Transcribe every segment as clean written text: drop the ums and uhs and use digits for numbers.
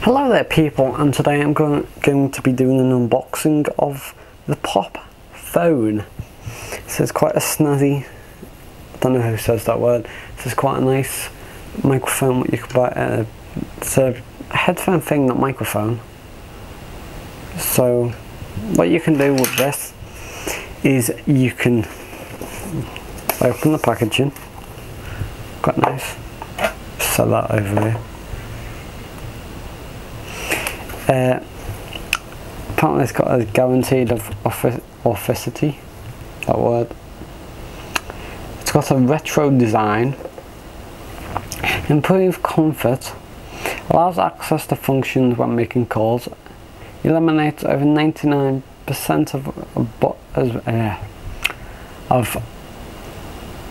Hello there people, and today I'm going to be doing an unboxing of the Pop phone. So it's quite a snazzy, I don't know who says that word, so it's quite a nice microphone that you can buy. It's a headphone thing, not microphone. So what you can do with this is you can open the packaging, quite nice, set that over there. Apparently it's got a guaranteed authenticity, that word. It's got a retro design, improved comfort, allows access to functions when making calls, eliminates over 99% of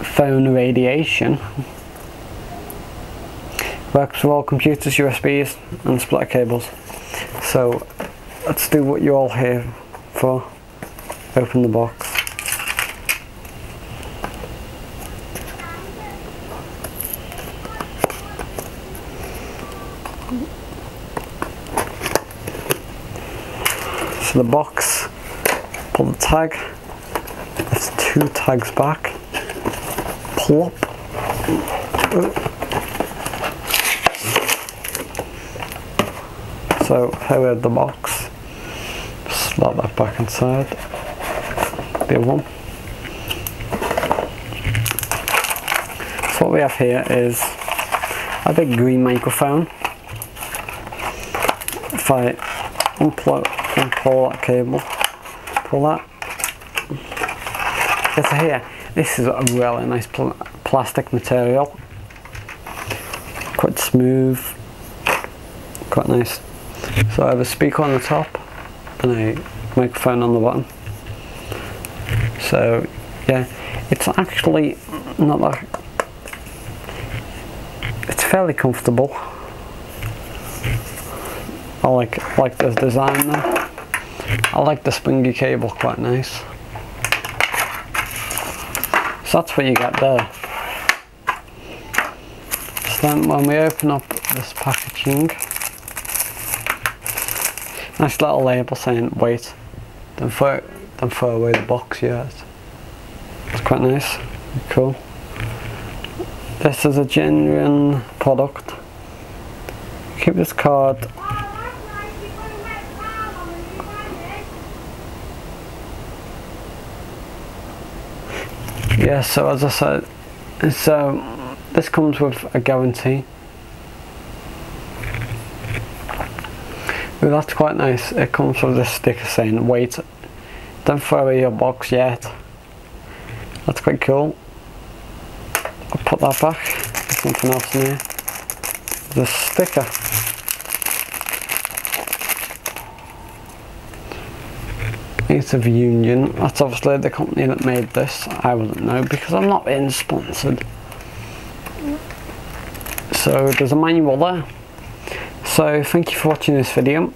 phone radiation, works with all computers, USBs and splitter cables. So let's do what you're all here for. Open the box. So the box, pull the tag, there's 2 tags back, plop. So here we have the box, slot that back inside, the other one. So what we have here is a big green microphone. If I unpull that cable, pull that, get to here. This is a really nice plastic material, quite smooth, quite nice. So I have a speaker on the top and a microphone on the bottom. So yeah, it's actually not that, it's fairly comfortable. I like this design though. I like the springy cable, quite nice. So that's what you get there. So then when we open up this packaging, nice little label saying wait, don't throw away the box yet. It's quite nice, cool. This is a genuine product. Keep this card. Yeah, so as I said, this comes with a guarantee. Well, that's quite nice. It comes with this sticker saying wait, don't throw away your box yet. That's quite cool. I'll put that back. There's something else in here. There's a sticker. It's of Union. That's obviously the company that made this. I wouldn't know because I'm not being sponsored. So there's a manual there. So thank you for watching this video.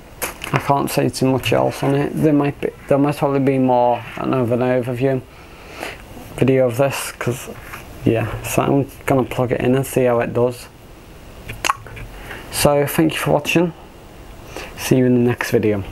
I can't say too much else on it. There might probably be more of an overview video of this, because yeah, so I'm gonna plug it in and see how it does. So thank you for watching. See you in the next video.